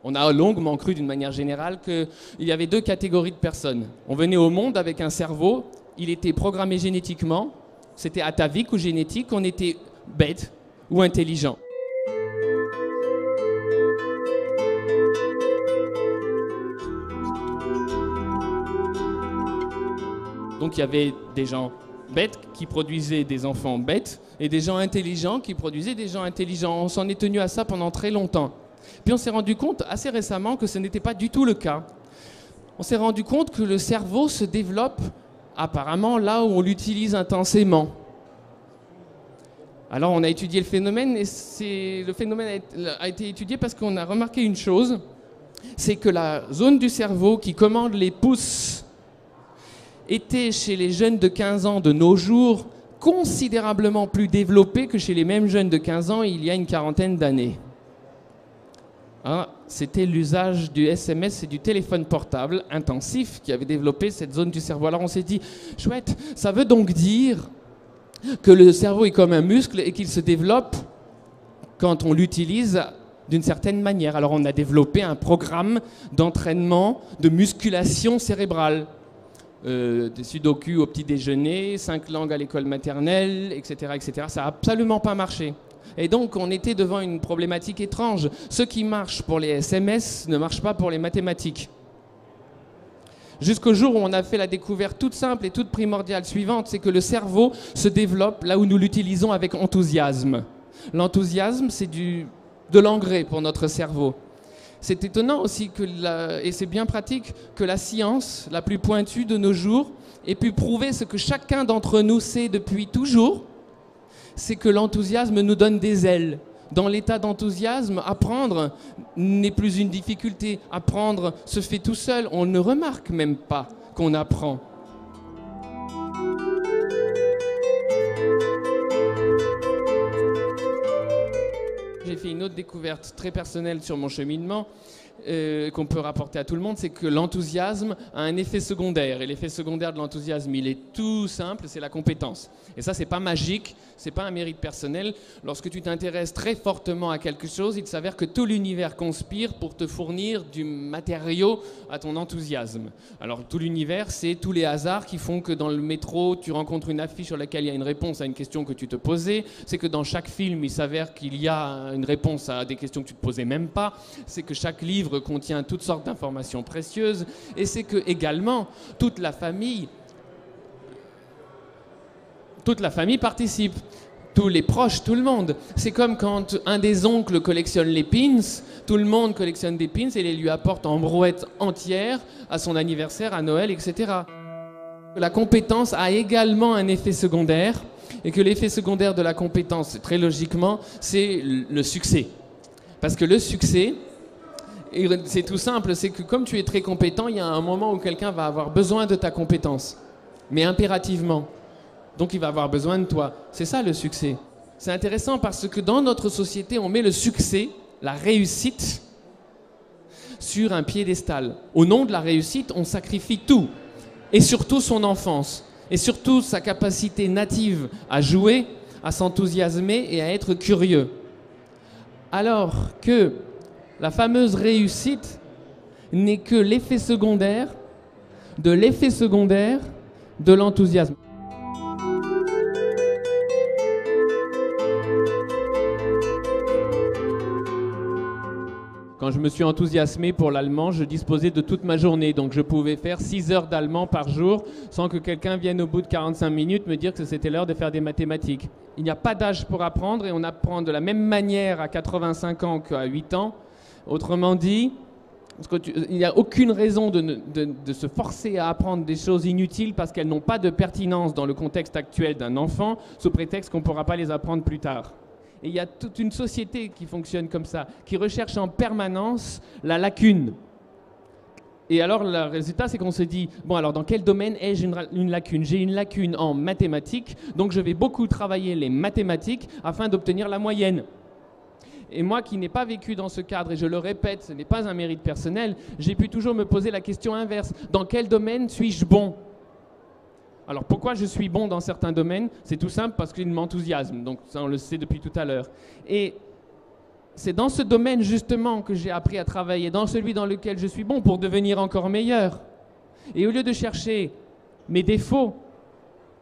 On a longuement cru d'une manière générale qu'il y avait deux catégories de personnes. On venait au monde avec un cerveau, il était programmé génétiquement, c'était atavique ou génétique, on était bête ou intelligent. Donc il y avait des gens bêtes qui produisaient des enfants bêtes et des gens intelligents qui produisaient des gens intelligents. On s'en est tenu à ça pendant très longtemps. Puis on s'est rendu compte assez récemment que ce n'était pas du tout le cas. On s'est rendu compte que le cerveau se développe apparemment là où on l'utilise intensément. Alors on a étudié le phénomène et le phénomène a été étudié parce qu'on a remarqué une chose, c'est que la zone du cerveau qui commande les pouces était chez les jeunes de 15 ans de nos jours considérablement plus développée que chez les mêmes jeunes de 15 ans il y a une quarantaine d'années. Hein, c'était l'usage du SMS et du téléphone portable intensif qui avait développé cette zone du cerveau. Alors on s'est dit, chouette, ça veut donc dire que le cerveau est comme un muscle et qu'il se développe quand on l'utilise d'une certaine manière. Alors on a développé un programme d'entraînement de musculation cérébrale. Des sudoku au petit déjeuner, 5 langues à l'école maternelle, etc., etc. Ça n'a absolument pas marché. Et donc, on était devant une problématique étrange. Ce qui marche pour les SMS ne marche pas pour les mathématiques. Jusqu'au jour où on a fait la découverte toute simple et toute primordiale suivante, c'est que le cerveau se développe là où nous l'utilisons avec enthousiasme. L'enthousiasme, c'est de l'engrais pour notre cerveau. C'est étonnant aussi, et c'est bien pratique, que la science la plus pointue de nos jours ait pu prouver ce que chacun d'entre nous sait depuis toujours, c'est que l'enthousiasme nous donne des ailes. Dans l'état d'enthousiasme, apprendre n'est plus une difficulté. Apprendre se fait tout seul. On ne remarque même pas qu'on apprend. J'ai fait une autre découverte très personnelle sur mon cheminement qu'on peut rapporter à tout le monde, c'est que l'enthousiasme a un effet secondaire. Et l'effet secondaire de l'enthousiasme, il est tout simple, c'est la compétence. Et ça, c'est pas magique, c'est pas un mérite personnel. Lorsque tu t'intéresses très fortement à quelque chose, il s'avère que tout l'univers conspire pour te fournir du matériau à ton enthousiasme. Alors tout l'univers, c'est tous les hasards qui font que dans le métro, tu rencontres une affiche sur laquelle il y a une réponse à une question que tu te posais. C'est que dans chaque film, il s'avère qu'il y a une réponse à des questions que tu ne te posais même pas. C'est que chaque livre contient toutes sortes d'informations précieuses. Et c'est que également, toute la famille participe. Tous les proches, tout le monde. C'est comme quand un des oncles collectionne les pins, tout le monde collectionne des pins et les lui apporte en brouette entière à son anniversaire, à Noël, etc. La compétence a également un effet secondaire et que l'effet secondaire de la compétence, très logiquement, c'est le succès. Parce que le succès, c'est tout simple, c'est que comme tu es très compétent, il y a un moment où quelqu'un va avoir besoin de ta compétence, mais impérativement. Donc il va avoir besoin de toi. C'est ça le succès. C'est intéressant parce que dans notre société, on met le succès, la réussite, sur un piédestal. Au nom de la réussite, on sacrifie tout. Et surtout son enfance. Et surtout sa capacité native à jouer, à s'enthousiasmer et à être curieux. Alors que la fameuse réussite n'est que l'effet secondaire de l'enthousiasme. Quand je me suis enthousiasmé pour l'allemand, je disposais de toute ma journée. Donc je pouvais faire 6 heures d'allemand par jour sans que quelqu'un vienne au bout de 45 minutes me dire que c'était l'heure de faire des mathématiques. Il n'y a pas d'âge pour apprendre et on apprend de la même manière à 85 ans qu'à 8 ans. Autrement dit, il n'y a aucune raison de se forcer à apprendre des choses inutiles parce qu'elles n'ont pas de pertinence dans le contexte actuel d'un enfant, sous prétexte qu'on ne pourra pas les apprendre plus tard. Et il y a toute une société qui fonctionne comme ça, qui recherche en permanence la Et alors, le résultat, c'est qu'on se dit, bon, alors dans quel domaine ai-je une lacune? J'ai une lacune en mathématiques, donc je vais beaucoup travailler les mathématiques afin d'obtenir la moyenne. Et moi qui n'ai pas vécu dans ce cadre, et je le répète, ce n'est pas un mérite personnel, j'ai pu toujours me poser la question inverse. Dans quel domaine suis-je bon? Alors pourquoi je suis bon dans certains domaines? C'est tout simple, parce qu'il m'enthousiasme. Donc ça, on le sait depuis tout à l'heure. Et c'est dans ce domaine justement que j'ai appris à travailler, dans celui dans lequel je suis bon pour devenir encore meilleur. Et au lieu de chercher mes défauts,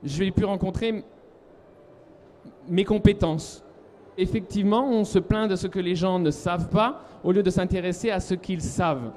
je vais plus rencontrer mes compétences. Effectivement, on se plaint de ce que les gens ne savent pas au lieu de s'intéresser à ce qu'ils savent.